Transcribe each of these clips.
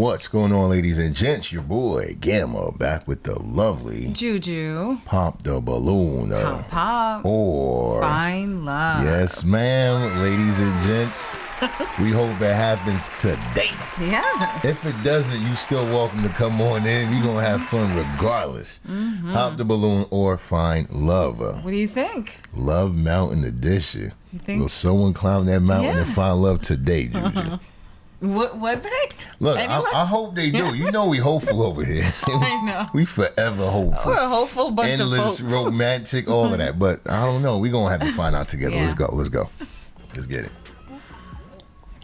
What's going on, ladies and gents? Your boy Gamma back with the lovely Juju. Pop the balloon. Pop. Or Find love. Yes, ma'am, ladies and gents. We hope it happens today. Yeah. If it doesn't, you still welcome to come on in. We gonna have fun regardless. Pop the balloon or find love. What do you think? Love Mountain Edition. You think? Will someone climb that mountain and find love today, Juju? What they? Look, I hope they do. You know we hopeful over here. I know. We forever hopeful. We're a hopeful bunch Endless, of folks. romantic, all of that. But I don't know. We're going to have to find out together. Yeah. Let's go. Let's get it.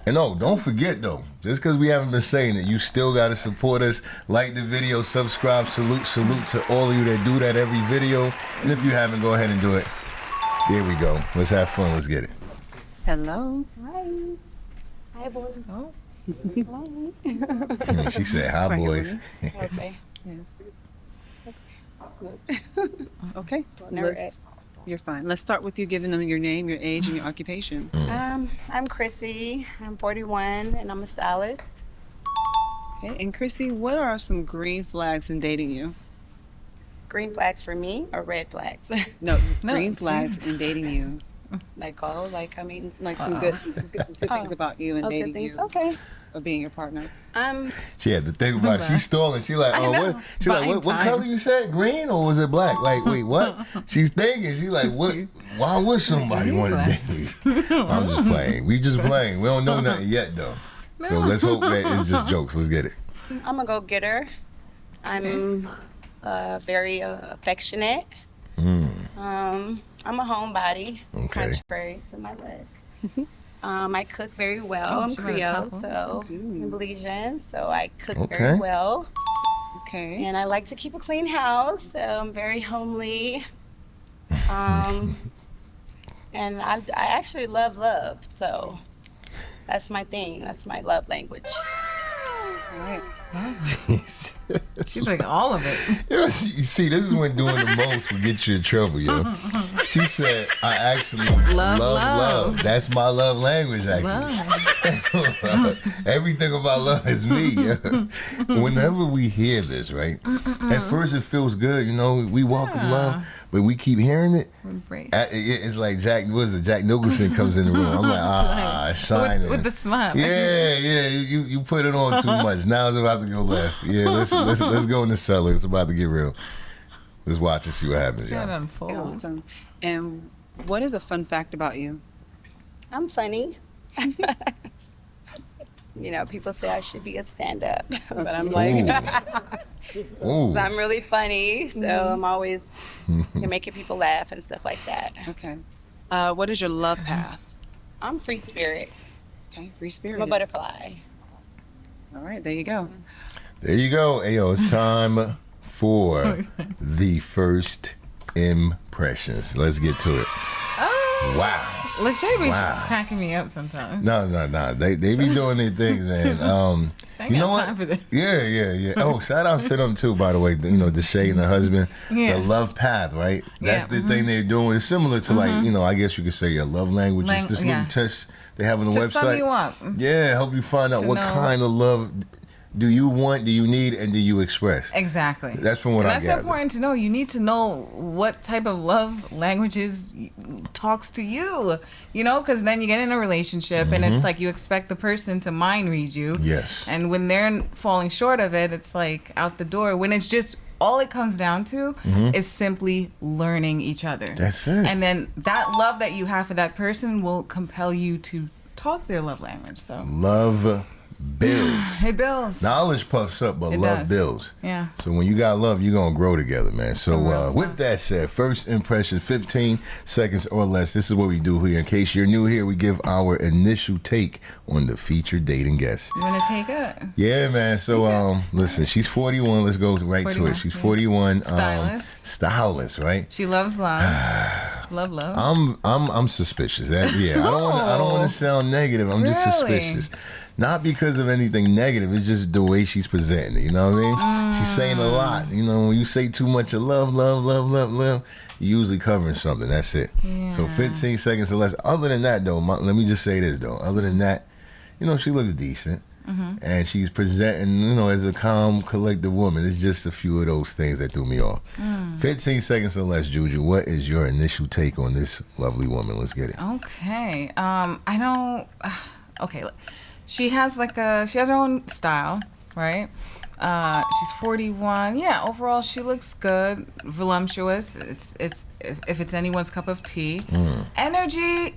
And no, don't forget though, just because we haven't been saying it, you still got to support us. Like the video, subscribe, salute to all of you that do that every video. And if you haven't, go ahead and do it. There we go. Let's have fun. Let's get it. Hello. Hi. Hi, boys. Oh. She said, hi, boys. Okay. Yes. Good. Okay. Never You're fine. Let's start with you giving them your name, your age, and your occupation. I'm Chrissy. I'm 41, and I'm a stylist. Okay. And Chrissy, what are some green flags in dating you? Green flags for me or red flags? No, green flags in dating you. Like Some good things about you and dating you. Okay. Or being your partner. She had to think about it. She's stalling. She like, what? She like, what Buying color time. you said? Green or was it black? Like, wait, what? She's thinking. She like, what? Why would somebody want to date me? I'm just playing. We just playing. We don't know nothing yet though. So let's hope that it's just jokes. Let's get it. I'm a go-getter. I'm very affectionate. I'm a homebody. Okay. Contrary to my leg. I cook very well. I'm she got a Creole, top one. so I'm Belizean, so I cook Okay. very well. Okay. And I like to keep a clean house. So I'm very homely. And I actually love, so that's my thing. That's my love language. All right. She's like all of it. Yo, you see, this is when doing the most will get you in trouble, yo. She said, I actually love. That's my love language, actually. Everything about love is me, yo. Whenever we hear this, right? At first it feels good, we welcome love, but we keep hearing it. Embrace. It's like Jack Nicholson comes in the room. I'm like, shining. With the smile. Yeah, you put it on too much. Now it's about to go left. Yeah, let's go in the cellar. It's about to get real. Let's watch and see what happens, See how it y'all. unfolds. Awesome. And what is a fun fact about you? I'm funny. People say I should be a stand-up, but I'm like, Ooh. I'm really funny, so I'm always making people laugh and stuff like that. Okay. What is your love path? I'm free spirit. Okay. Free spirit. I'm a butterfly. All right. There you go. There you go. Hey, yo, it's time for the first impressions. Let's get to it. Wow. Lachey be Wow. cracking me up sometimes. No. They be doing their things, man. I You know got what? Mm-hmm. time for this. Yeah. Oh, shout out to them too, by the way. Deshae and her husband. Yeah. The love path, right? That's Yeah, the thing they're doing. It's similar to I guess you could say your love language. It's this little yeah. test they have on the To website. sum you up. Yeah, help you find out To what know. kind of love do you want, do you need, and do you express. Exactly. That's from what and I that's gathered. important to know. You need to know what type of love languages talks to you, because then you get in a relationship and it's like you expect the person to mind read you. Yes. And when they're falling short of it, it's like out the door. When it's just all it comes down to is simply learning each other. That's it. And then that love that you have for that person will compel you to talk their love language. So Love builds. it builds. Knowledge puffs up, but It love does. builds. Yeah. So when you got love, you're going to grow together, man. So Some real with stuff. that said, first impression, 15 seconds or less. This is what we do here. In case you're new here, we give our initial take on the featured dating guest. You want to take it? Yeah, man. So listen, she's 41. Let's go right to 41, it. She's yeah. 41. Stylist. Right? She loves loves. love. I'm suspicious. I don't want to sound negative. I'm just Really? suspicious. Not because of anything negative. It's just the way she's presenting it. You know what I mean? She's saying a lot. When you say too much of love, you're usually covering something. That's it. So Yeah. 15 seconds or less. Other than that, though, let me just say this, though. Other than that, she looks decent. and she's presenting, as a calm, collected woman. It's just a few of those things that threw me off. 15 seconds or less, Juju. What is your initial take on this lovely woman? Let's get it. Okay. I don't. Okay. She has she has her own style, right? She's 41. Yeah. Overall, she looks good, voluptuous. It's if it's anyone's cup of tea. Energy,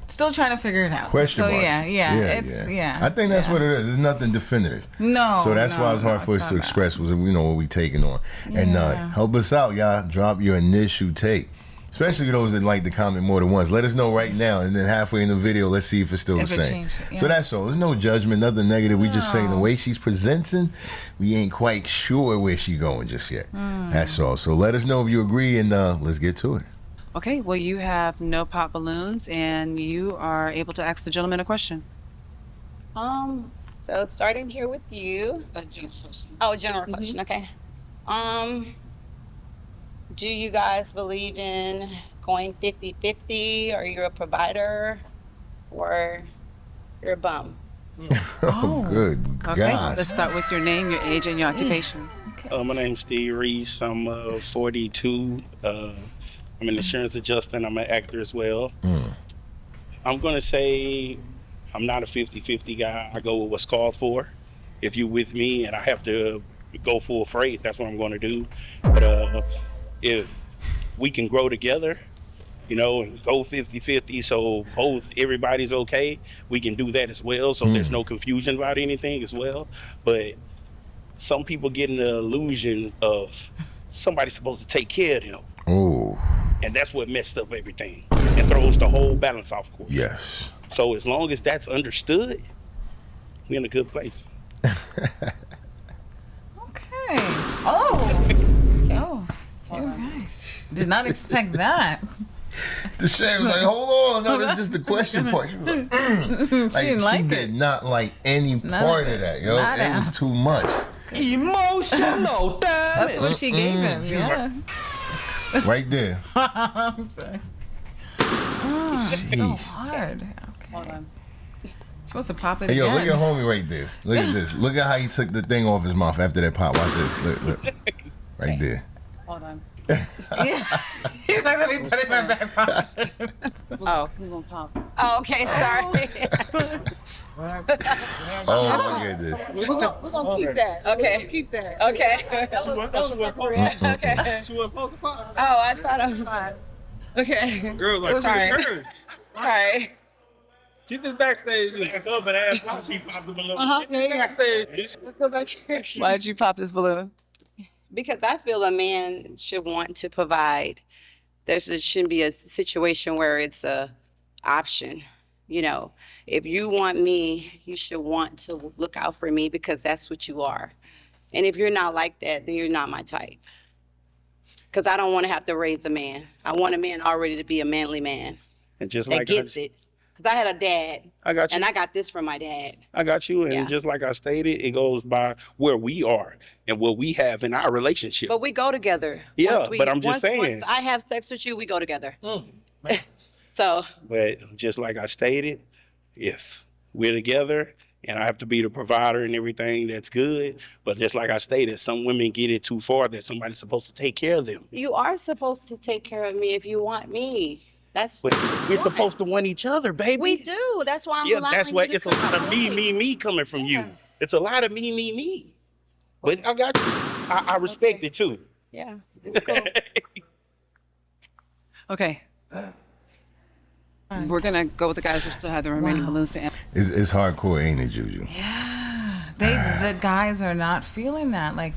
still trying to figure it out. Question marks. Yeah. I think that's what it is. There's nothing definitive. No. So that's why it's hard for us to express what we taking on. And help us out, y'all. Drop your initial take. Especially those that like to comment more than once. Let us know right now, and then halfway in the video, let's see if it's still the same. So that's all. There's no judgment, nothing negative. We just saying the way she's presenting, we ain't quite sure where she's going just yet. That's all. So let us know if you agree, and let's get to it. Okay, well, you have no pop balloons, and you are able to ask the gentleman a question. So starting here with you. A general question. Oh, general question. Okay. Do you guys believe in going 50-50? Are you a provider or you're a bum? Oh, good Okay, God. let's start with your name, your age, and your occupation. My name's Steve Reese. I'm 42. I'm an insurance adjuster, and I'm an actor as well. I'm going to say I'm not a 50-50 guy. I go with what's called for. If you're with me and I have to go full freight, that's what I'm going to do. But if we can grow together, and go 50-50 so everybody's okay, we can do that as well, so there's no confusion about anything as well. But some people get in the illusion of somebody's supposed to take care of them. Oh. And that's what messed up everything and throws the whole balance off course. Yes. So as long as that's understood, we're in a good place. Okay. Oh. Nice. Did not expect that. The Shay was like, hold on, no, that's just the question part. She was like, She didn't like she it. did not like any part of that, yo. Nada. It was too much. Emotional, damn That's what she gave him. Yeah. Right there. I'm sorry. It's so hard. Okay. Hold on. Supposed to pop it Hey, yo, again. look at homie right there. Look at this. Look at how he took the thing off his mouth after that pop. Watch this. Look. Right there. Hold on. Yeah. He's like, let me put it in my back pocket. Oh, he's gonna pop. Oh, okay, sorry. Oh my goodness. We're gonna keep that. Okay. Keep that. Okay. Okay. She wasn't supposed to pop. Oh, I thought I was fine. Okay. Girls like, Sorry. Sorry. Get this backstage. Back up and ask why she popped the balloon. Get this backstage. Let's go back here. Why did you pop this balloon? Because I feel a man should want to provide. There shouldn't be a situation where it's a option. If you want me, you should want to look out for me because that's what you are. And if you're not like that, then you're not my type. Because I don't want to have to raise a man. I want a man already to be a manly man And just that like gets it. Because I had a dad, I got you. and I got this from my dad. I got you. And Yeah. just like I stated, it goes by where we are and what we have in our relationship. But we go together. Yeah, but I'm just saying. Once I have sex with you, we go together. So, But just like I stated, if we're together and I have to be the provider and everything, that's good. But just like I stated, some women get it too far that somebody's supposed to take care of them. you are supposed to take care of me if you want me. That's But we're supposed to want each other, baby. We do. That's why I'm Yeah, allowing that's you why to it's a come lot of with me coming from Yeah. you. It's a lot of me. But I got you. I respect it too. Yeah. It's cool. Okay. We're gonna go with the guys that still have the remaining balloons to answer. It's hardcore, ain't it, Juju? The guys are not feeling that. Like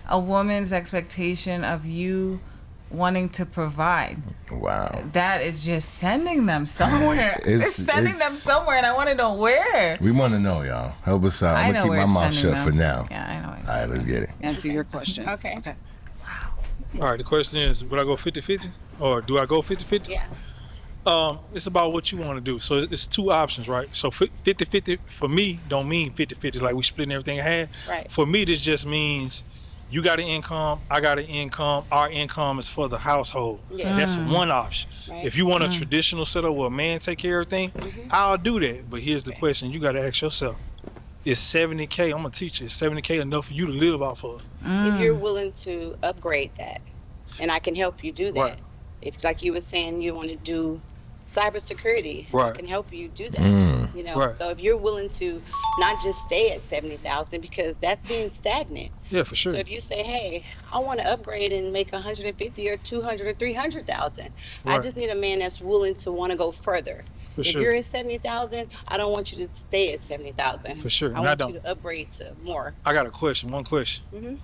a woman's expectation of you wanting to provide. Wow. That is just sending them somewhere. It's sending them somewhere, and I want to know where. We want to know, y'all. Help us out. I I'm know going to keep where my it's mouth sending shut them. for now. Yeah, I know. All right, let's get it. Answer your question. Okay. All right, the question is, would I go 50-50 or do I go 50-50? Yeah. It's about what you want to do. So it's two options, right? So 50-50 for me don't mean 50-50 like we splitting everything in half. Right. For me, this just means You got an income, I got an income. Our income is for the household. Yeah. That's one option. Right. If you want a traditional setup where a man take care of everything, I'll do that. But here's the question: you got to ask yourself: is 70K? I'm gonna teach you. Is 70K enough for you to live off of? If you're willing to upgrade that, and I can help you do that. Right. If, like you were saying, you want to do cybersecurity, I Right. can help you do that. You know, Right. so if you're willing to not just stay at 70,000, because that's being stagnant. Yeah, for sure. So if you say, hey, I want to upgrade and make 150 or 200 or 300,000, I Right. just need a man that's willing to want to go further. For If sure. you're at 70,000, I don't want you to stay at 70,000. For sure. I And I want don't. you to upgrade to more. I got a question. One question. Mhm.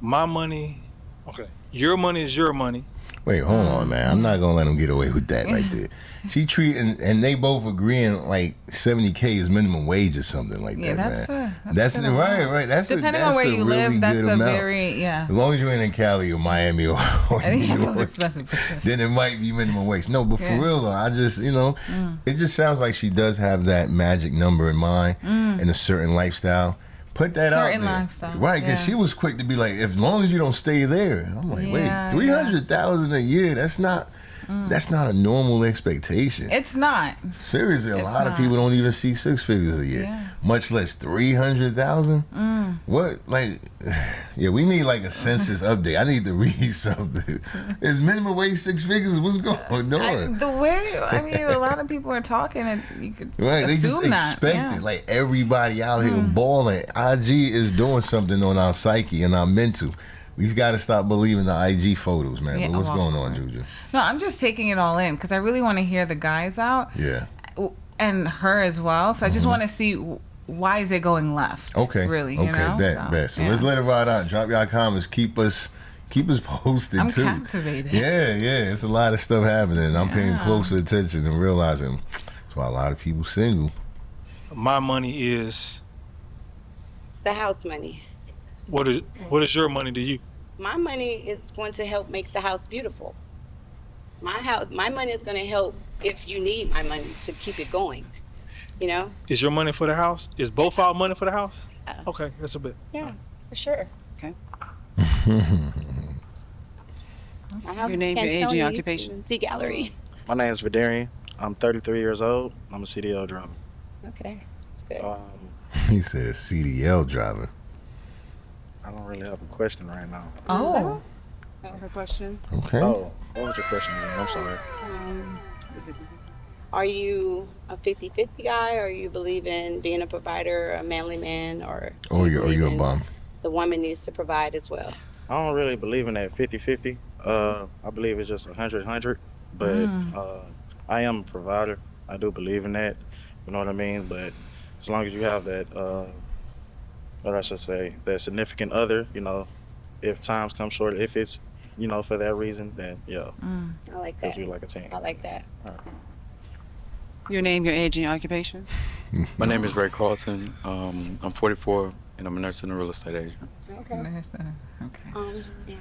My money. Okay. Your money is your money. Wait, hold on, man. I'm not gonna let him get away with that right there. She treating, and they both agreeing like 70K is minimum wage or something like Yeah, that, man. that's a good right, amount. right. That's Depending a, on that's where a you really live, that's good a amount. very As long as you're in Cali or Miami or I think New those York, expensive places. then it might be minimum wage. No, but for Yeah. real though, I just, it just sounds like she does have that magic number in mind and a certain lifestyle. Put that out Certain there. lifestyle, Right, because yeah. she was quick to be like, as long as you don't stay there. I'm like, Yeah, wait, 300,000 a year, that's not a normal expectation. It's not. Seriously, a It's lot of not. people don't even see 6 figures a year, Yeah. much less 300,000. What, like, yeah, we need like a census update. I need to read something. Is minimum wage 6 figures? What's going on? The way, I mean, a lot of people are talking, and you could Right, they just assume that. expect Yeah. it. Like everybody out here balling. IG is doing something on our psyche and our mental. We got to stop believing the IG photos, man. Yeah, But what's well, going of on, course. Juju? No, I'm just taking it all in because I really want to hear the guys out Yeah. and her as well. So I just want to see why is it going left. Okay. Really, Okay. you know? Bet. So yeah. let's let it ride out. Drop y'all comments. Keep us posted I'm too. captivated. Yeah. It's a lot of stuff happening. I'm paying closer attention and realizing that's why a lot of people single. My money is. The house money. What is your money to you? My money is going to help make the house beautiful. My money is going to help if you need my money to keep it going. You know? Is your money for the house? Is both our money for the house? Okay, that's a bit. Yeah, for sure. Okay. My house Your name, your is age, and your Cantoni occupation. Tea Gallery. My name is Vidarian. I'm 33 years old. I'm a CDL driver. Okay, that's good. He said CDL driver. I don't really have a question right now. Oh. Her question. Okay. Oh, what was your question again? I'm sorry. Are you a 50-50 guy, or you believe in being a provider, a manly man, or Or you you're believe a in bum. the woman needs to provide as well? I don't really believe in that 50-50. I believe it's just 100-100. But I am a provider. I do believe in that. You know what I mean? But as long as you have that, what I should say, that significant other, if times come short, if it's, for that reason, then yeah, I like because that. we like a team. I like that. Your name, your age, and your occupation. My name is Ray Carlton. I'm 44 and I'm a nurse and a real estate agent. Okay. Okay. Yeah.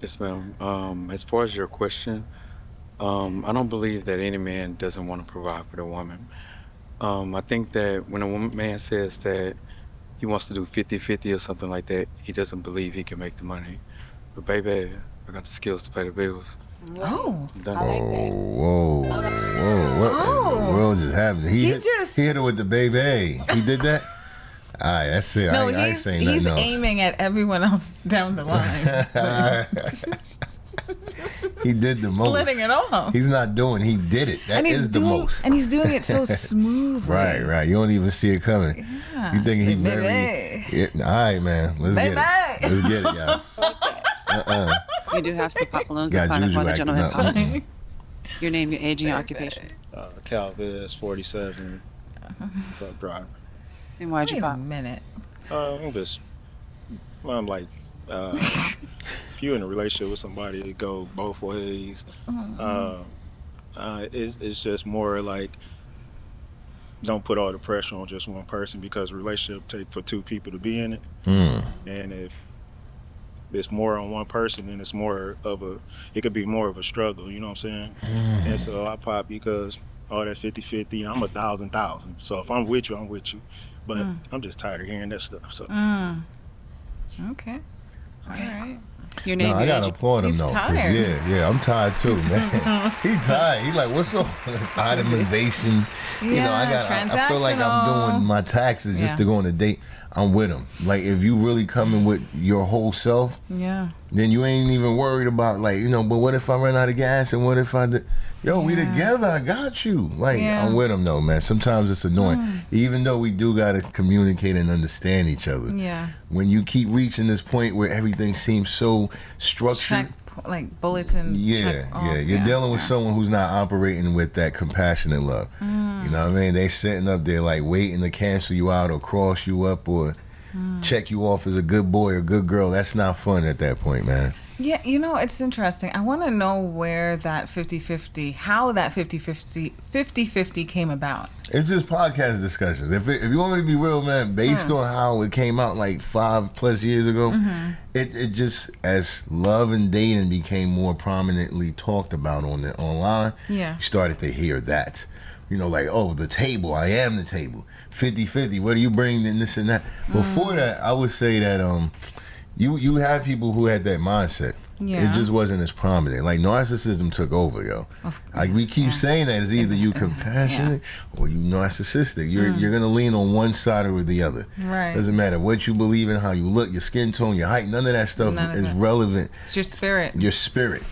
Yes, ma'am. As far as your question, I don't believe that any man doesn't want to provide for the woman. I think that when a man says that he wants to do 50-50 or something like that, he doesn't believe he can make the money. But baby, I got the skills to pay the bills. Oh. I'm done. I like that. Whoa. What in the world just happened? He hit her with the baby. He did that? All right, that's it. No, I ain't saying nothing he's else. aiming at everyone else down the line. He did the most. Letting it off. He did it. That is the most. And he's doing it so smoothly. Right. You don't even see it coming. Yeah. You think he Baby. very... Yeah, all right, man. Let's get it. Let's get it, y'all. We do have some pop balloons. Got It's fine Juju for the acting gentleman up. comment. Your name, your age, and your occupation. Calviz, 47, truck driver. And why'd you Wait a pop? minute. I'm like, if you're in a relationship with somebody, it go both ways. It's just more like, don't put all the pressure on just one person, because a relationship take for two people to be in it. And if it's more on one person, then it could be more of a struggle, you know what I'm saying? And so I pop because all that 50-50, I'm 1,000. So if I'm with you, I'm with you. But I'm just tired of hearing that stuff. So Okay. All right. Your name, No, I your gotta age. applaud him He's though. 'cause tired. Yeah, I'm tired too, man. He tired. He like, what's all this itemization? You know, I feel like I'm transactional. doing my taxes just Yeah. to go on a date. I'm with him. Like, if you really coming with your whole self, Yeah. then you ain't even worried about, like, you know, but what if I run out of gas and what if I did? Yo, we Yeah. together. I got you. Like, Yeah. I'm with him though, man. Sometimes it's annoying. Even though we do got to communicate and understand each other. Yeah. When you keep reaching this point where everything seems so structured. Check like bulletin. check off. You're dealing with someone who's not operating with that compassionate love. You know what I mean? They sitting up there like waiting to cancel you out or cross you up or check you off as a good boy or good girl. That's not fun at that point, man. Yeah, you know, it's interesting. I want to know where that 50-50, how that 50-50 came about. It's just podcast discussions. If you want me to be real, man, based on how it came out like 5+ years ago, it just, as love and dating became more prominently talked about online, Yeah. you started to hear that. You know, like, oh, the table, I am the table. 50-50, what do you bring in this and that? Before that, I would say that you had people who had that mindset. Yeah. It just wasn't as prominent. Like, narcissism took over, yo. Like, we keep saying that it's either you compassionate or you narcissistic. You're gonna lean on one side or the other. Right. Doesn't matter what you believe in, how you look, your skin tone, your height. None of that stuff None of is that. relevant. It's your spirit. Your spirit.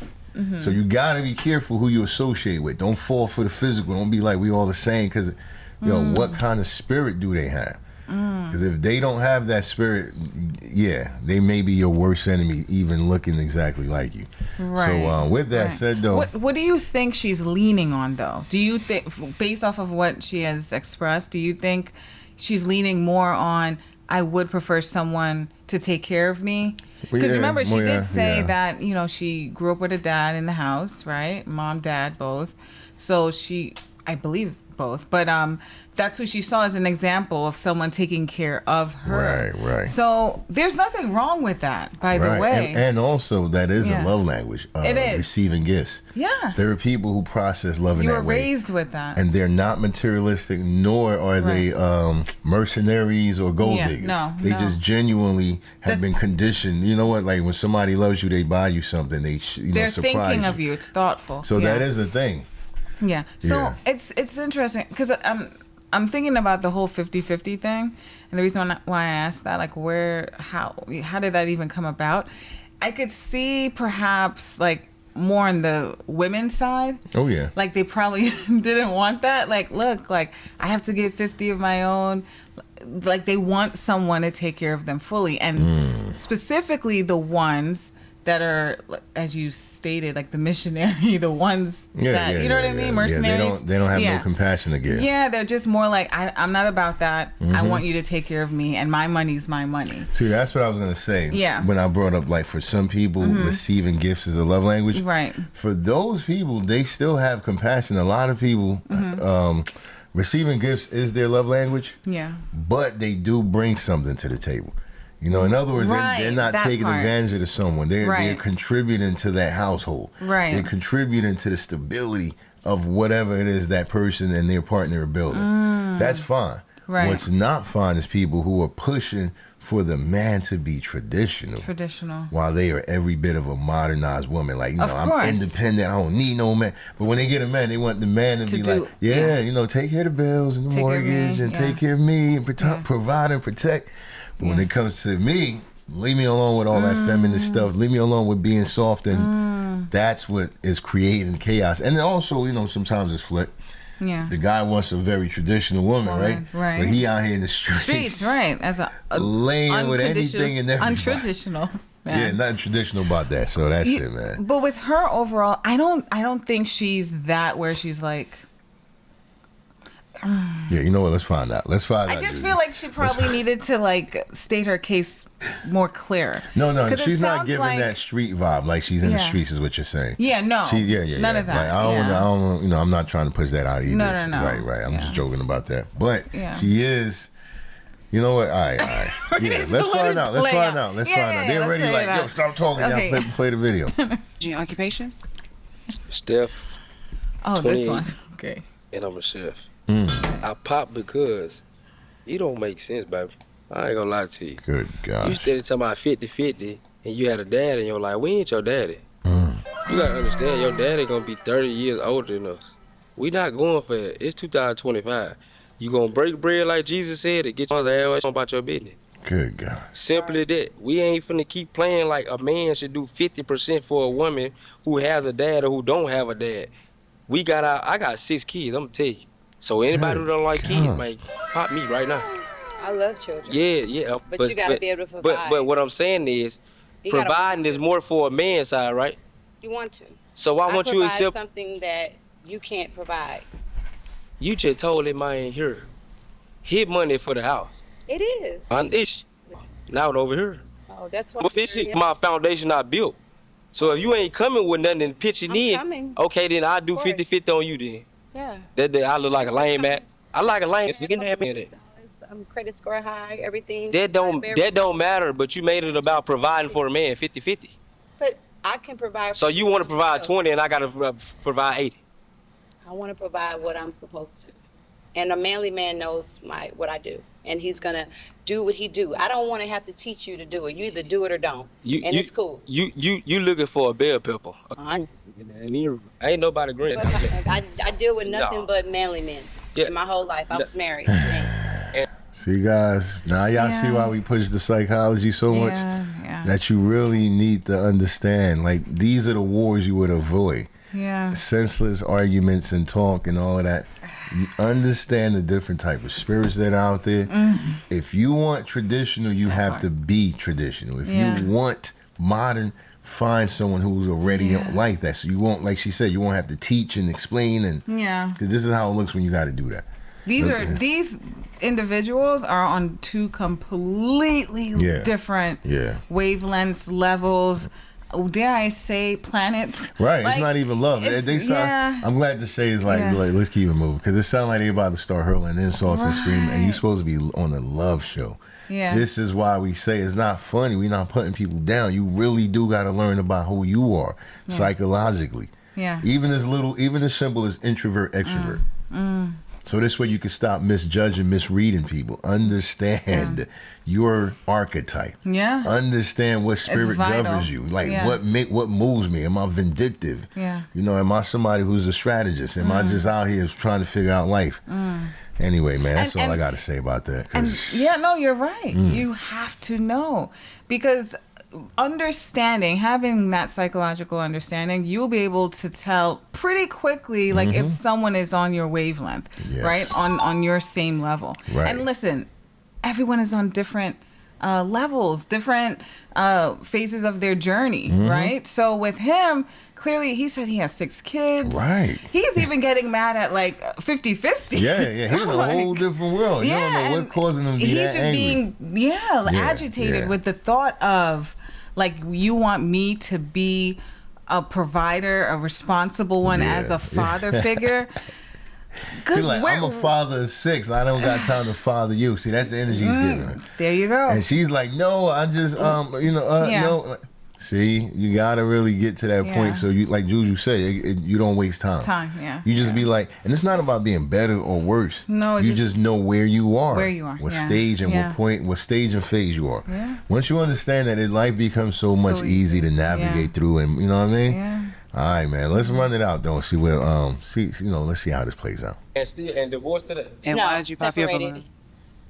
So you gotta be careful who you associate with. Don't fall for the physical. Don't be like we all the same. Because, what kind of spirit do they have? Because if they don't have that spirit, they may be your worst enemy, even looking exactly like you. Right. So with that said, though, What do you think she's leaning on, though? Do you think, based off of what she has expressed, do you think she's leaning more on, I would prefer someone to take care of me? Because remember, she did say that, she grew up with a dad in the house, right? Mom, dad, both. So I believe both, but that's who she saw as an example of someone taking care of her. Right. So there's nothing wrong with that, by the way. And also, that is a love language. It is. Receiving gifts. Yeah. There are people who process love in You that were way. raised with that. And they're not materialistic, nor are they mercenaries or gold diggers. They just genuinely have been conditioned. You know what? Like, when somebody loves you, they buy you something. They're they're surprise thinking you. of you. It's thoughtful. So that is a thing. Yeah. So it's interesting because I'm thinking about the whole 50-50 thing, and the reason why I asked that, like, how did that even come about? I could see perhaps like more on the women's side. Oh yeah. Like, they probably didn't want that. Like, look, like, I have to get 50 of my own. Like, they want someone to take care of them fully, and specifically the ones that are, as you stated, like the missionary, the ones that, you know what I mean? Mercenaries. Yeah, they don't have no compassion to give. Yeah, they're just more like, I'm not about that. I want you to take care of me, and my money's my money. See, that's what I was going to say. Yeah. When I brought up, like, for some people, receiving gifts is a love language. Right. For those people, they still have compassion. A lot of people, receiving gifts is their love language. Yeah. But they do bring something to the table. In other words, they're not taking advantage of someone. They're contributing to that household. Right. They're contributing to the stability of whatever it is that person and their partner are building. That's fine. Right. What's not fine is people who are pushing for the man to be traditional. While they are every bit of a modernized woman. Like, I'm independent. I don't need no man. But when they get a man, they want the man to be like, take care of the bills and the mortgage and take care of me and provide and protect. But when it comes to me, leave me alone with all that feminist stuff. Leave me alone with being soft, and that's what is creating chaos. And also, sometimes it's flipped. Yeah. The guy wants a very traditional woman, right? Right. But he out here in the streets, right? As a laying with anything and everybody. Untraditional. Man. Yeah, nothing traditional about that. So that's it, man. But with her overall, I don't think she's that where she's like. Yeah, you know what? Let's find out. I just feel like she probably needed to like state her case more clear. No, she's not giving that street vibe. Like she's in the streets, is what you're saying. Yeah, no. None of that. Like, I don't. I'm not trying to push that out either. No. Right. I'm just joking about that. But she is. You know what? All right. Yeah, let's find out. Let's find out. They're already like, yo, stop talking. Okay. Y'all play the video. Your occupation? Steph. Oh, this one. Okay. And I'm a chef. I pop because it don't make sense, baby. I ain't gonna lie to you. Good You gosh. steady talking about 50-50, and you had a dad in your life. We ain't your daddy. You gotta understand, your daddy gonna be 30 years older than us. We not going for it. It's 2025. You gonna break bread like Jesus said, and get your ass on about your business. Good God. Simply that. We ain't finna keep playing like a man should do 50% for a woman who has a dad or who don't have a dad. I got 6 kids, I'm gonna tell you. So anybody who don't like kids, man, pop me right now. I love children. Yeah. But you gotta be able to provide. But what I'm saying is, You gotta want providing is to. more for a man's side, right? You want to. So why won't you provide accept? something that you can't provide? You just told him I ain't here. Hit money for the house. It is. On this, now it over here. Oh, that's why. But this shit, my foundation not built. So if you ain't coming with nothing and pitching in, coming. okay, then I do 50-50 on you then. Yeah. That day I look like a lame man. I like a lame. You can have me that. Credit score high, everything. That don't matter. But you made it about providing for a man 50-50. But I can provide. So you want to provide 20 and I gotta provide 80. I want to provide what I'm supposed to, and a manly man knows what I do, and he's gonna do what he do. I don't want to have to teach you to do it. You either do it or don't, it's cool. You looking for a bell pepper? Ain't nobody green. I deal with nothing No. but manly men. Yeah. In my whole life, I was married. See, guys, now y'all see why we push the psychology so much? That you really need to understand. Like, these are the wars you would avoid. Yeah. Senseless arguments and talk and all of that. You understand the different type of spirits that are out there. If you want traditional, you have to be traditional. If you want modern, find someone who's already like that. So you won't, like she said, you won't have to teach and explain. And because this is how it looks when you got to do that. These individuals are on two completely different wavelengths, levels. Dare I say planets? Right, it's not even love. They sound, I'm glad the shade is like let's keep it moving, because it sounds like they about to start hurling insults and screaming, and you're supposed to be on a love show. Yeah. This is why we say it's not funny. We're not putting people down. You really do got to learn about who you are psychologically. Yeah. Even as simple as introvert, extrovert. So this way you can stop misjudging, misreading people. Understand your archetype. Yeah. Understand what spirit governs you. Like what moves me. Am I vindictive? Yeah. You know, am I somebody who's a strategist? Am I just out here trying to figure out life? Anyway, man, that's all I got to say about that. You're right. You have to know, because having that psychological understanding, you'll be able to tell pretty quickly, like if someone is on your wavelength, right? On your same level. Right. And listen, everyone is on different levels, different phases of their journey, right? So with him, clearly he said he has 6 kids. Right. He's even getting mad at like 50-50. Yeah. He's in a whole different world. You don't know what's causing him to be that angry. He's just being agitated with the thought of, like, you want me to be a provider, a responsible one as a father figure. He's like, I'm a father of 6. I don't got time to father you. See, that's the energy he's giving her. There you go. And she's like, no, I just, no. See, you gotta really get to that point. So you, like Juju said, you don't waste time. You just be like, and it's not about being better or worse. No, it's you just know where you are. Where you are. What stage and what stage and phase you are. Yeah. Once you understand that, life becomes so much easy to navigate through, and you know what I mean? Yeah. All right, man. Let's run it out, though. See where let's see how this plays out. And divorced today. And why did you pop your separated. balloon?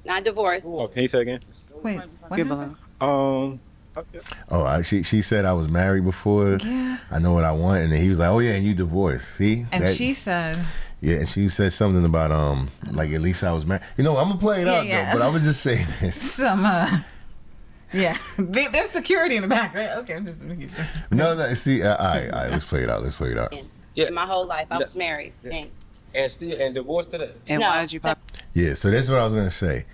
Not divorced. Oh, can you say again? Wait, what Your happened? balloon. She said I was married before. Yeah. I know what I want, and then he was like, "Oh yeah, and you divorced." See, and she said, "Yeah," and she said something about like at least I was married. You know, I'm gonna play it out though, but I would just say this. There's security in the back, right? Okay, I'm just making sure. No, see, all right, let's play it out. In my whole life, I was married. And divorced today. And why did you pop? Yeah, so that's what I was gonna say.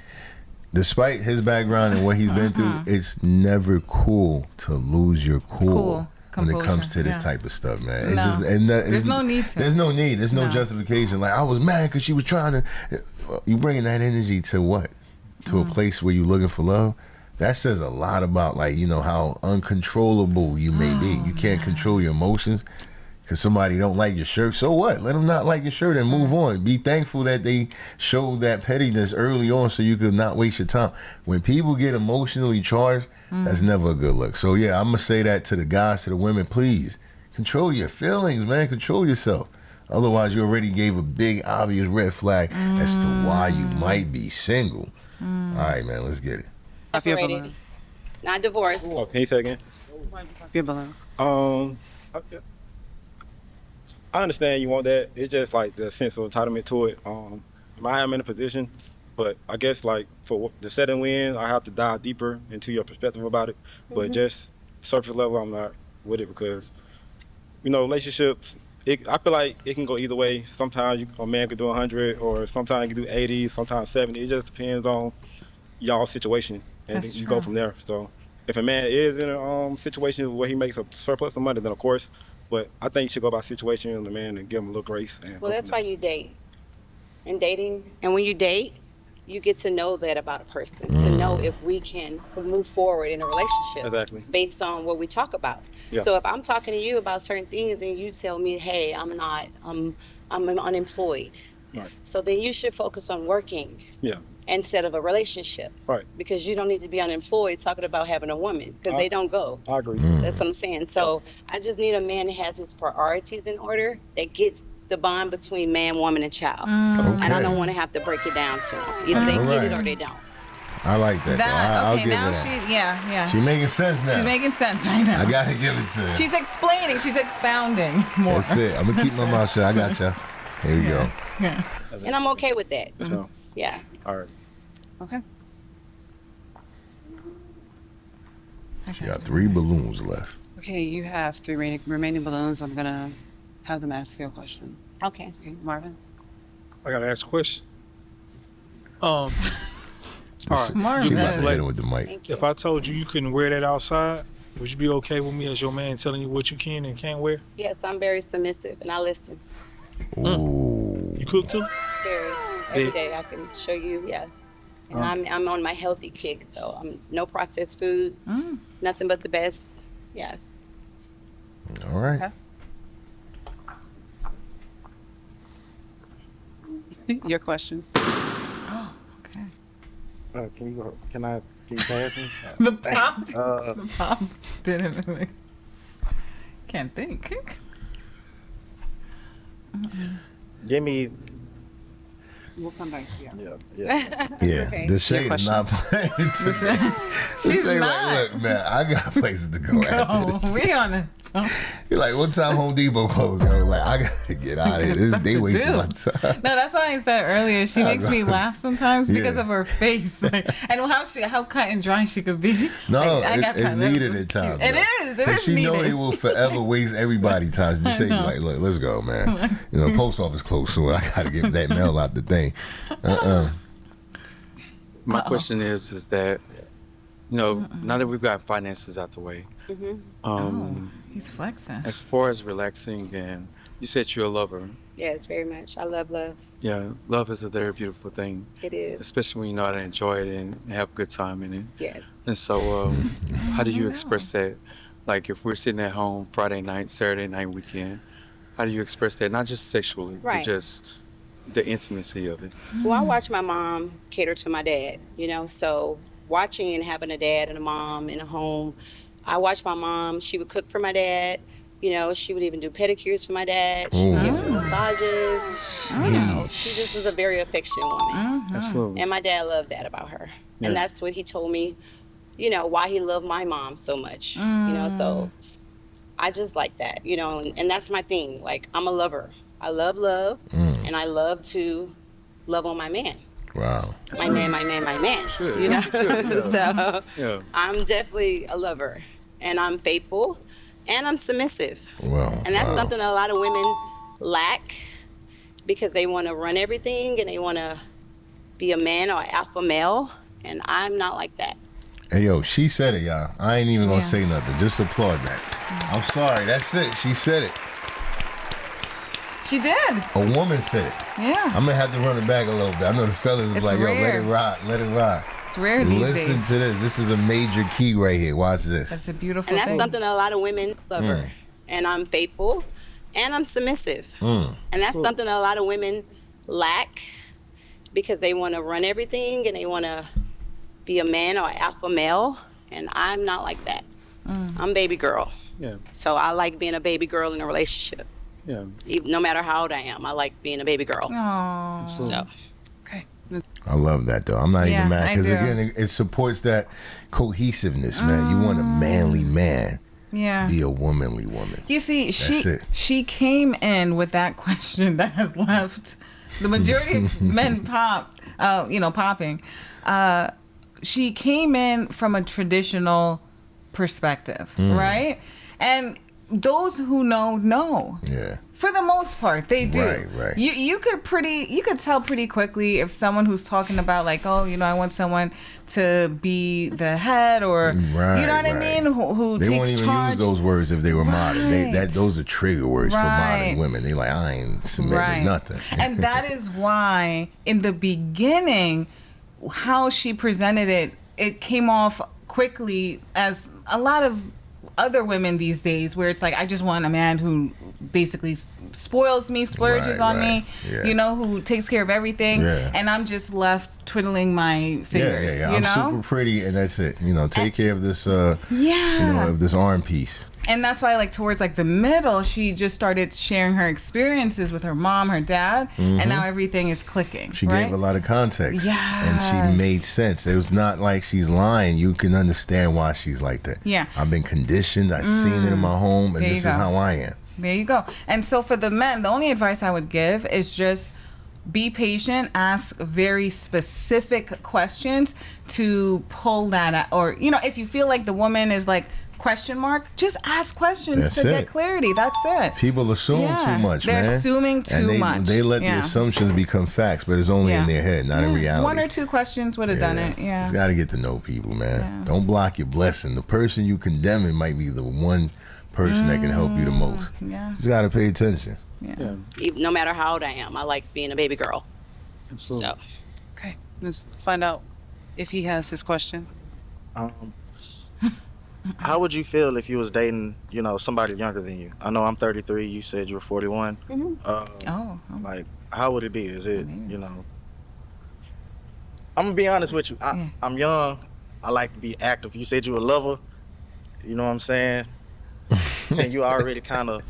Despite his background and what he's been through, it's never cool to lose your cool when it comes to this type of stuff, man. It's just, there's no need to. There's no need. There's no justification. Like, I was mad because she was trying to. You bringing that energy to what? To a place where you're looking for love? That says a lot about, like, you know, how uncontrollable you may be. You can't control your emotions. because somebody don't like your shirt. So what? Let them not like your shirt and move on. Be thankful that they showed that pettiness early on so you could not waste your time. When people get emotionally charged, that's never a good look. So yeah, I'm going to say that to the guys, to the women, please. Control your feelings, man. Control yourself. Otherwise, you already gave a big, obvious red flag as to why you might be single. All right, man, let's get it. Pop your Separated. balloon. Not divorced. Oh, can you say again? Pop your balloon. I understand you want that. It's just like the sense of entitlement to it. I am in a position, but I guess like for the setting win, I have to dive deeper into your perspective about it. But just surface level, I'm not with it because, relationships, I feel like it can go either way. Sometimes a man could do 100, or sometimes you can do 80, sometimes 70. It just depends on y'all's situation, and That's you true. go from there. So if a man is in a situation where he makes a surplus of money, then of course. But I think you should go by situation and the man and give him a little grace. And Well, that's why you date. And dating, and when you date, you get to know that about a person, to know if we can move forward in a relationship Exactly. based on what we talk about. Yeah. So if I'm talking to you about certain things and you tell me, hey, I'm unemployed. Right. So then you should focus on working Yeah. instead of a relationship. Right. Because you don't need to be unemployed talking about having a woman, because they don't go. I agree. That's what I'm saying. So I just need a man that has his priorities in order, that gets the bond between man, woman, and child. And I don't want to have to break it down to them. Either they get it or they don't. I like that. I'll Okay, give now her that. she's yeah. She making sense now. She's making sense right now. I gotta give it to her. She's explaining. She's expounding more. That's it. I'm gonna keep my mouth shut. I got you. Here we go. Yeah. And I'm okay with that. So, Yeah. all right. Okay. She got 3 balloons left. Okay, you have 3 remaining balloons. I'm gonna have them ask you a question. Okay. Okay, Marvin. I gotta ask a question. All right. Marvin. She about to hit her with the mic. Thank you. If I told you you couldn't wear that outside, would you be okay with me as your man telling you what you can and can't wear? Yes, I'm very submissive and I listen. Ooh. You cook too? Very. Every day I can show you, yes. And I'm on my healthy kick, so I'm no processed food, nothing but the best. Yes. All right. Okay. Your question. Okay. Can you pass me? The pop. Uh, The pop didn't really. Can't think. give me. We'll come back to you. Yeah. Yeah. Okay. The shade is not playing today. She's Like, not. look, man, I got places to go after Oh, this. we on it. So, You're like, what time Home Depot closed? Yo, like, I gotta get out of here. This stuff they to wasting do. my time. no, that's why I said earlier. She makes me laugh sometimes because Yeah. of her face, like, and how cut and dry she could be. No, Like, I it's got time. needed That's at times. cute. It though. is. It 'Cause is she know needed. they will forever waste everybody time. Just say, know. like, look, let's go, man. Post office closed soon. I gotta get that mail out the thing. My question is that, now that we've got finances out the way, He's flexing. as far as relaxing, and you said you're a lover. Yes, very much. I love love. Yeah, love is a very beautiful thing, It is. especially when you know how to enjoy it and have a good time in it. Yes. And so, how do you express that? Like, if we're sitting at home Friday night, Saturday night, weekend, how do you express that? Not just sexually, but Right. just the intimacy of it. Well, I watch my mom cater to my dad, so watching and having a dad and a mom in a home. I watched my mom. She would cook for my dad. She would even do pedicures for my dad. She would give him massages. She just was a very affectionate woman. Absolutely. And my dad loved that about her. Yeah. And that's what he told me, why he loved my mom so much. So I just like that, and that's my thing. Like, I'm a lover. I love love, and I love to love on my man. Wow. My man. Sure, You know? sure, So Yeah. I'm definitely a lover, and I'm faithful, and I'm submissive. Wow. And that's wow. something that a lot of women lack, because they want to run everything and they want to be a man or alpha male, and I'm not like that. Hey, yo, she said it, y'all. I ain't even gonna Yeah. say nothing. Just applaud that. I'm sorry. That's it. She said it. She did. A woman said it. Yeah. I'm gonna have to run it back a little bit. I know the fellas is It's like, yo, let rare. it ride. Let it ride. It's rare these Listen days. to this. This is a major key right here. Watch this. That's a beautiful And that's thing. something that a lot of women love her. And I'm faithful, and I'm submissive. Mm. And that's something that a lot of women lack because they want to run everything and they want to be a man or alpha male. And I'm not like that. I'm baby girl. Yeah. So I like being a baby girl in a relationship. Yeah. No matter how old I am, I like being a baby girl. Aww. So. I love that though. I'm not Yeah, even mad I because do. again, it supports that cohesiveness, man. You want a manly man, Yeah. be a womanly woman. You see, it. she came in with that question that has left the majority of men popping. She came in from a traditional perspective, right? And those who know. Yeah. For the most part, they do. Right. You could tell pretty quickly if someone who's talking about like, oh, I want someone to be the head, or Right, you know what I mean, who they takes won't even charge. use those words if they were modern. Those are trigger words for Right. modern women. They like, I ain't submitting to nothing. And that is why in the beginning, how she presented it came off quickly as a lot of other women these days, where it's like, I just want a man who basically spoils me, splurges on me, who takes care of everything, and I'm just left twiddling my fingers. Yeah. You I'm know? super pretty, and that's it. Take care of this. Of this arm piece. And that's why, like, towards like the middle, she just started sharing her experiences with her mom, her dad, and now everything is clicking. She right? gave a lot of context. Yes. And she made sense. It was not like she's lying. You can understand why she's like that. Yeah. I've been conditioned. I've seen it in my home, and There this is you go. how I am. There you go. And so for the men, the only advice I would give is just be patient, ask very specific questions to pull that out. Or, if you feel like the woman is like, question mark, just ask questions That's to get it. clarity. That's it. People assume too much, They're man. assuming too much. They let the assumptions become facts, but it's only in their head, not in reality. One or two questions would have done it. Yeah. Just got to get to know people, man. Yeah. Don't block your blessing. The person you condemning might be the one person that can help you the most. Yeah. Just got to pay attention. Yeah. No matter how old I am, I like being a baby girl. Absolutely. So. Okay, let's find out if he has his question. How would you feel if you was dating, somebody younger than you? I know I'm 33. You said you were 41. Like, how would it be? Is it, I'm gonna be honest with you. I'm young. I like to be active. You said you were a lover. You know what I'm saying? And you already kind of,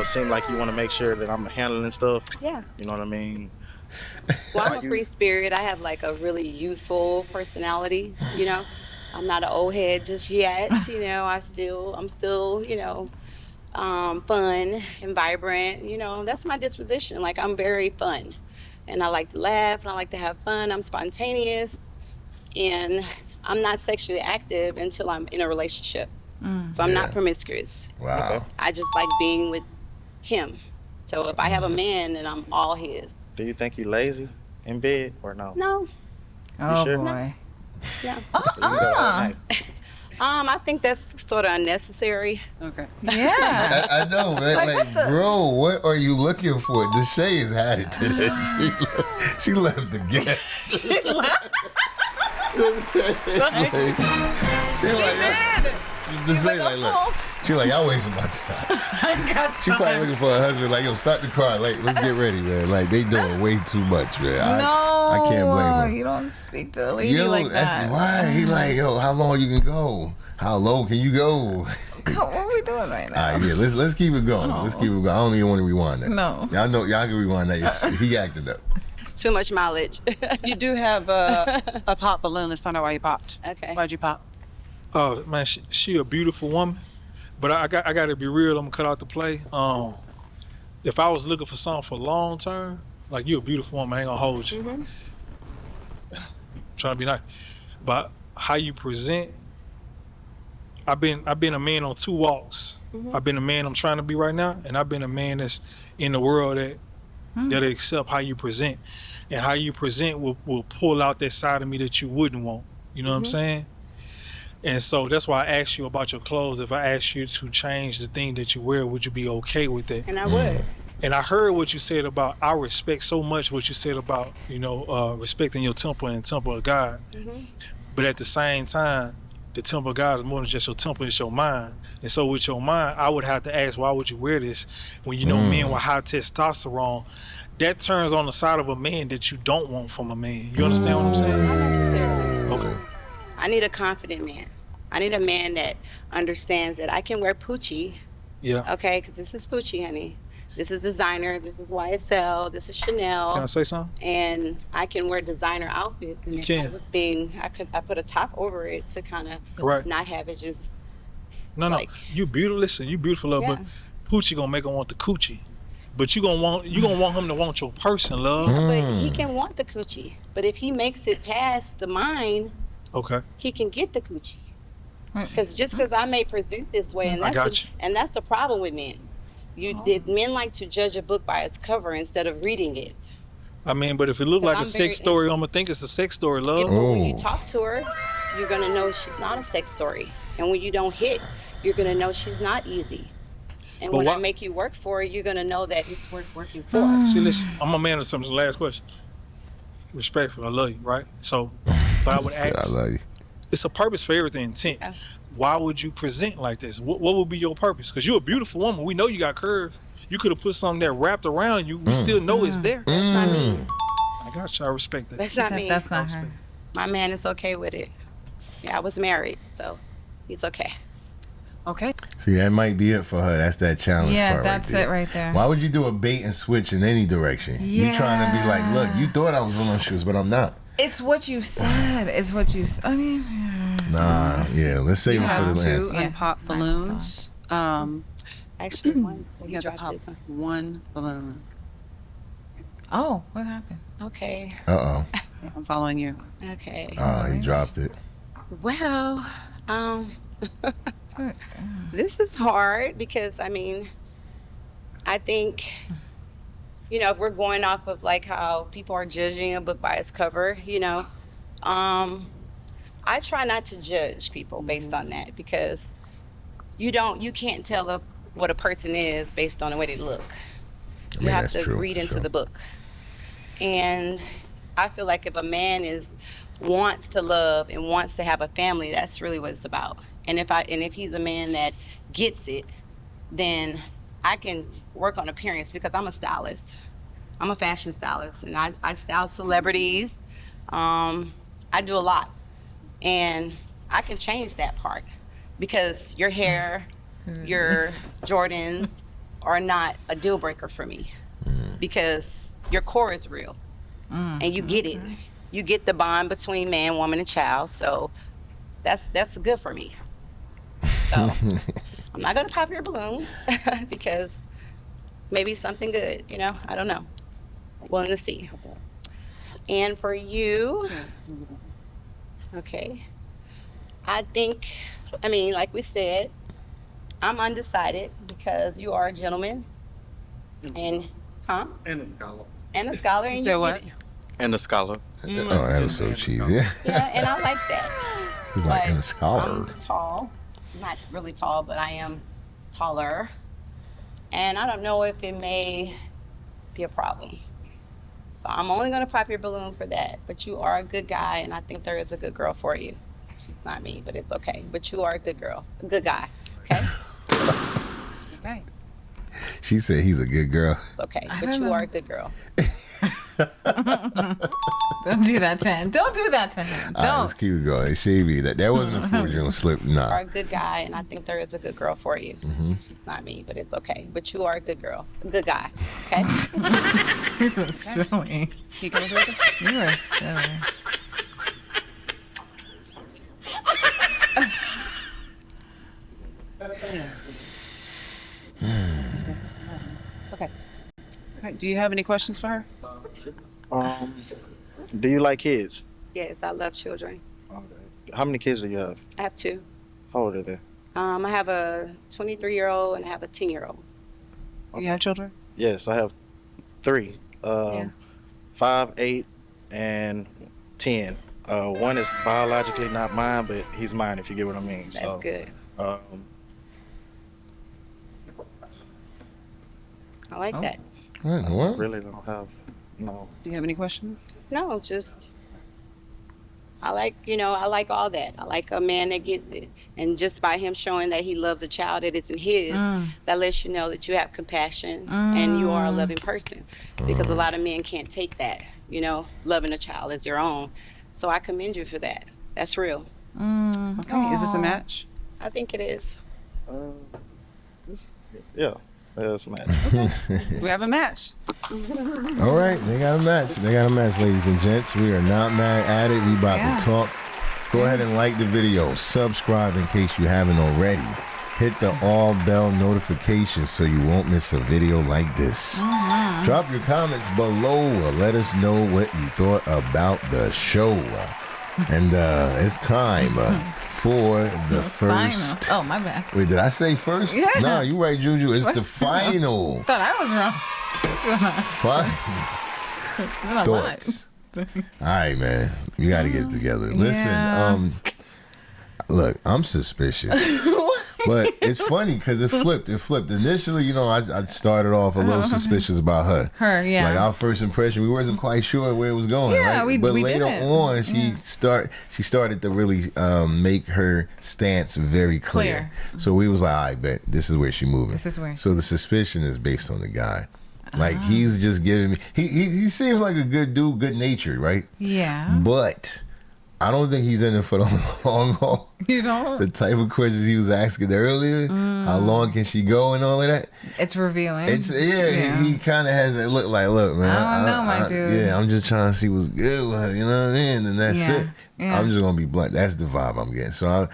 seem like you want to make sure that I'm handling stuff. Yeah. You know what I mean? Well, I'm a free spirit. I have like a really youthful personality, I'm not an old head just yet, I'm still, fun and vibrant, that's my disposition. Like, I'm very fun and I like to laugh and I like to have fun. I'm spontaneous and I'm not sexually active until I'm in a relationship. So I'm not promiscuous. Wow. I just like being with him. So if I have a man, then I'm all his. Do you think you lazy in bed or no? No. Oh, sure? boy. Yeah. So you can go all night. I think that's sort of unnecessary. Okay. Yeah. I know, man. Like, bro, what are you looking for? Deshae has had it today. She left the guest. She left. She did. She's like, look. She like, y'all wasting my time. I got She probably looking for a husband. Like, yo, start the car. Like, let's get ready, man. Like, they doing way too much, man. I can't blame her. You don't speak to a lady like that. That's why. He like, yo, how long you can go? How low can you go? What are we doing right now? All right, yeah, let's keep it going. Let's keep it going. I don't even want to rewind that. No. Y'all know, y'all can rewind that. He acted up. It's too much mileage. You do have a pop balloon. Let's find out why you popped. Okay. Why'd you pop? Oh man, she a beautiful woman, but I got to be real. I'm gonna cut out the play. If I was looking for something for long term, like, you a beautiful woman, I ain't gonna hold you. Trying to be nice, but how you present. I've been a man on two walks. I've been a man I'm trying to be right now, and I've been a man that's in the world that'll accept how you present, and how you present will pull out that side of me that you wouldn't want. You know what I'm saying? And so that's why I asked you about your clothes. If I asked you to change the thing that you wear, would you be okay with that? And I would. And I heard what you said about, I respect so much what you said about, respecting your temple and temple of God. But at the same time, the temple of God is more than just your temple, it's your mind. And so with your mind, I would have to ask, why would you wear this when you know men with high testosterone? That turns on the side of a man that you don't want from a man. You understand what I'm saying? Not necessarily. Okay. I need a confident man. I need a man that understands that I can wear Poochie, Yeah. okay, because this is Poochie, honey. This is designer. This is YSL. This is Chanel. Can I say something? And I can wear designer outfits. And if I was I put a top over it to kind of Right. not have it just. No. You beautiful. Listen, you beautiful, love, Yeah. but Poochie gonna make him want the coochie. But you gonna want him to want your person, love. But he can want the coochie. But if he makes it past the mind, Okay. he can get the coochie. Because just because I may present this way, and I got that's the problem with men. Men like to judge a book by its cover instead of reading it. I mean, but if it look like a sex story, I'm gonna think it's a sex story, love. But when you talk to her, you're gonna know she's not a sex story. And when you don't hit, you're gonna know she's not easy. And But when why- I make you work for it, you're gonna know that it's worth working for. See, listen, I'm a man of something. Last question. Respectful, I love you, right? So, but I would ask. I love you. It's a purpose for everything. Intent. Why would you present like this? What would be your purpose? Because you're a beautiful woman. We know you got curves. You could have put something that wrapped around you. We still know it's there. That's not me. I got you. I respect that. That's not me. That's not her. My man is okay with it. Yeah, I was married, so he's okay. Okay. See, that might be it for her. That's that challenge Yeah, part that's right there. it right there. Why would you do a bait and switch in any direction? You trying to be like, look, you thought I was voluptuous, but I'm not. It's what you said. It's what you. I mean, Nah, yeah. Let's save You it for have the two land. unpopped balloons. Actually, one. You have to pop one balloon. oh, what happened? Okay. I'm following you. Okay. Oh, he dropped it. Well, this is hard because I mean, I think, if we're going off of like how people are judging a book by its cover, I try not to judge people based on that because you can't tell what a person is based on the way they look. You have that's to true, read for into sure. the book. And I feel like if a man wants to love and wants to have a family, that's really what it's about. And if he's a man that gets it, then I can work on appearance because I'm a stylist. I'm a fashion stylist, and I style celebrities. I do a lot, and I can change that part because your hair, your Jordans are not a deal breaker for me because your core is real, and you get it. You get the bond between man, woman, and child. So that's good for me. So I'm not gonna pop your balloon because maybe something good, I don't know. Willing to see. And for you, okay, I think, like we said, I'm undecided because you are a gentleman. And, And a scholar. And a scholar. And Say what? And a scholar. Oh, that was so cheesy. Yeah, and I like that. He's like, and a But scholar. I'm tall. Not really tall, but I am taller. And I don't know if it may be a problem. So I'm only going to pop your balloon for that. But you are a good guy, and I think there is a good girl for you. She's not me, but it's okay. But you are a good girl, a good guy. Okay? Okay. She said he's a good girl. It's okay. I But don't you know. are a good girl. Don't do that to him. Don't do that to him. All right, Don't. let's keep it going. She be that wasn't a fraudulent slip. You are Nah. a good guy, and I think there is a good girl for you. She's not me, but it's okay. But you are a good girl, a good guy. Okay? This is silly. You go with it? You are silly. Okay. Okay. Do you have any questions for her? Do you like kids? Yes, I love children. Okay. How many kids do you have? I have two. How old are they? I have a 23-year-old and I have a 10-year-old. Do you have children? Yes, I have 3. 5, 8, and 10. One is biologically not mine, but he's mine, if you get what I mean. That's good. Um, I like that. What? I What? really don't have, no. Do you have any questions? No, just I like all that. I like a man that gets it. And just by him showing that he loves a child that isn't his, that lets you know that you have compassion and you are a loving person. Because a lot of men can't take that, loving a child as their own. So I commend you for that. That's real. Okay, is this a match? I think it is. Yeah, it's a match. We have a match. All right, they got a match. Ladies and gents. We are not mad at it. We about to talk. Go ahead and like the video. Subscribe in case you haven't already. Hit the all bell notification so you won't miss a video like this. Drop your comments below. Let us know what you thought about the show. And it's time for the first. Final. Oh, my bad. Wait, did I say first? Yeah. No, you right, Juju. It's the final. Thought I was wrong. What's going on? It's been a Thoughts. All right, man. You got to get it together. Listen, look, I'm suspicious. But it's funny because it flipped. Initially, I started off a little suspicious about her. Like our first impression, we wasn't quite sure where it was going. Yeah, right? But we later didn't. on, she started to really make her stance very clear. So we was like, I bet this is where she moving. So the suspicion is based on the guy. Like he's just giving me. He seems like a good dude, good natured, right? Yeah. But I don't think he's in it for the long haul. You don't? The type of questions he was asking earlier, how long can she go and all of that? It's revealing. He kind of has that look like, look, man. I don't know, my dude. Yeah, I'm just trying to see what's good with her, you know what I mean? And that's it. Yeah. I'm just going to be blunt. That's the vibe I'm getting. So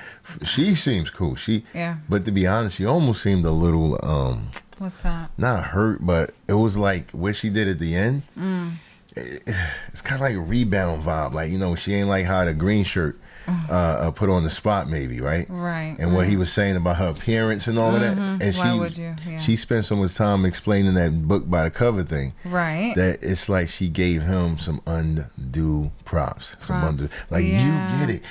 she seems cool. Yeah. But to be honest, she almost seemed a little, what's that? not hurt, but it was like what she did at the end. It's kind of like a rebound vibe. Like, she ain't like how the green shirt put on the spot maybe, right? Right. And what he was saying about her appearance and all of that. And Why would you? Yeah. she spent so much time explaining that book by the cover thing. Right. That it's like she gave him some undue props. You get it.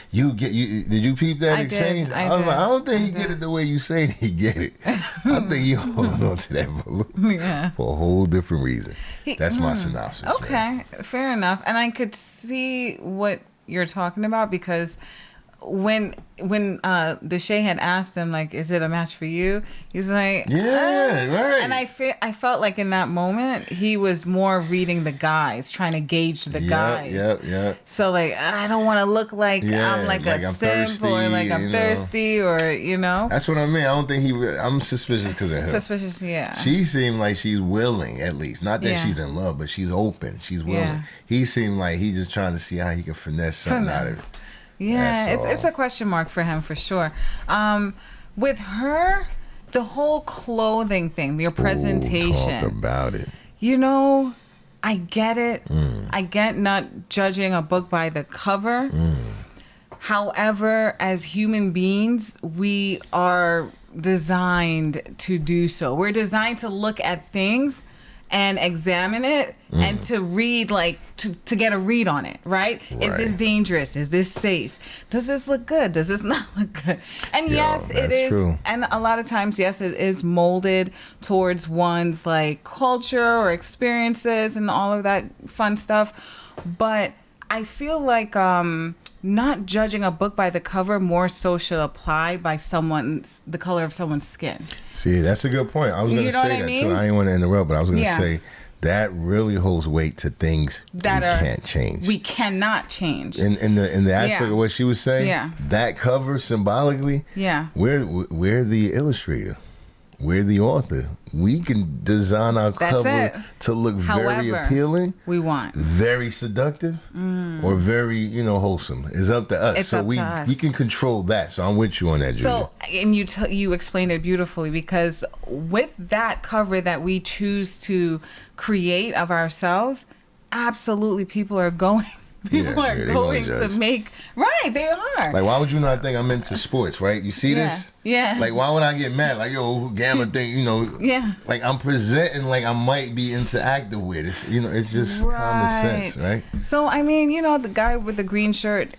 Did you peep that exchange? I was like, I don't think he get it the way you say he get it. I think he holding on to that balloon for a whole different reason. That's my synopsis. Okay, man. Fair enough. And I could see what you're talking about because when Deshae had asked him, like, is it a match for you? He's like, right. And I felt like in that moment he was more reading the guys, trying to gauge the guys. Yep. So like, I don't want to look like I'm like a simp thirsty, or like I'm thirsty or That's what I mean. I don't think I'm suspicious because of him. Suspicious, yeah. She seemed like she's willing, at least. Not that she's in love, but she's open. She's willing. Yeah. He seemed like he just trying to see how he can finesse something out of it. Yeah, it's a question mark for him for sure. With her, the whole clothing thing, your presentation. Talk about it. I get it. I get not judging a book by the cover. However, as human beings, we are designed to do so. We're designed to look at things and examine it and to read, like, to get a read on it, right? Is this dangerous? Is this safe? Does this look good? Does this not look good? And yes, it is. True. And a lot of times, yes, it is molded towards one's, like, culture or experiences and all of that fun stuff. But I feel like not judging a book by the cover more so should apply by the color of someone's skin. See, that's a good point. I was going to say that too. I didn't want to interrupt, but I was going to say that really holds weight to things that can't change. We cannot change. In the aspect of what she was saying, that cover symbolically, we're the illustrator. We're the author. We can design our cover to look very appealing. We want very seductive or very, wholesome. It's up to us. So we can control that. So I'm with you on that, Julia. So, and you explained it beautifully because with that cover that we choose to create of ourselves, absolutely people are going. People are going to make they are. Like, why would you not think I'm into sports, right? You see this? Yeah. Like, why would I get mad? Like, yo, Gamma think, Yeah. Like, I'm presenting like I might be into active with it. It's just common sense, right? So, I mean, the guy with the green shirt,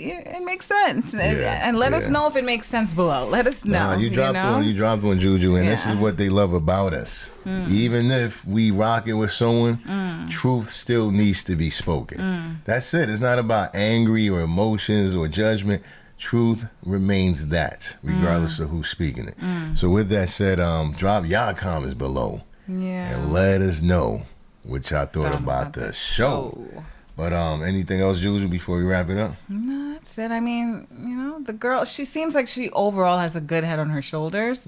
it makes sense. Yeah, And let us yeah. know if it makes sense below. Let us know. Nah, you dropped one, Juju, and this Yeah. is what they love about us. Even if we rock it with someone, truth still needs to be spoken. That's it. It's not about angry or emotions or judgment. Truth remains that, regardless of who's speaking it. So with that said, drop y'all comments below Yeah. and let us know what y'all thought about the show. But anything else, Juju, before we wrap it up? No, that's it. I mean, the girl, she seems like she overall has a good head on her shoulders.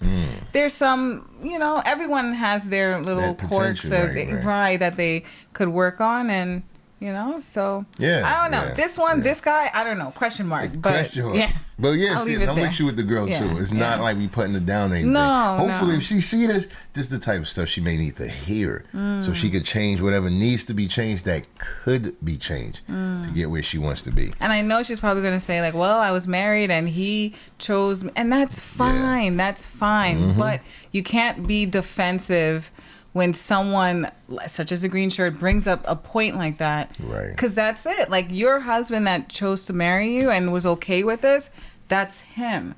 There's some, everyone has their little That quirks potential, right, that they could work on, and so Yeah, I don't know. yeah, This one, this guy, I don't know. Question mark. But Question mark. yeah. But yeah, I'll see, leave it I'm there. with you with the girl too. It's not like we putting it down or anything. No, Hopefully, no. if she see this is the type of stuff she may need to hear, so she could change whatever needs to be changed that could be changed to get where she wants to be. And I know she's probably going to say, like, well, I was married and he chose me. And that's fine. That's fine. But you can't be defensive when someone, such as a green shirt, brings up a point like that. Right. Because that's it. Like, your husband that chose to marry you and was okay with this, that's him.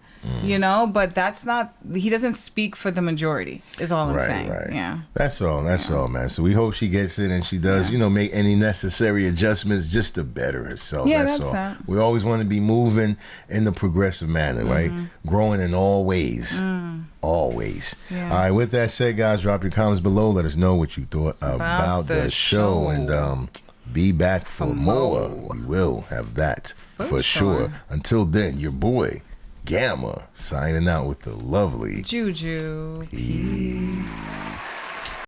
But that's not, he doesn't speak for the majority, is all I'm saying. Right. Yeah. That's all, man. So we hope she gets it and she does, make any necessary adjustments just to better herself. Yeah, that's all. that. We always want to be moving in the progressive manner, right? Growing in all ways. Always. Yeah. All right, with that said, guys, drop your comments below. Let us know what you thought about the show. And be back for more. We will have that for sure. Until then, your boy Gamma signing out with the lovely Juju. Peace. Peace.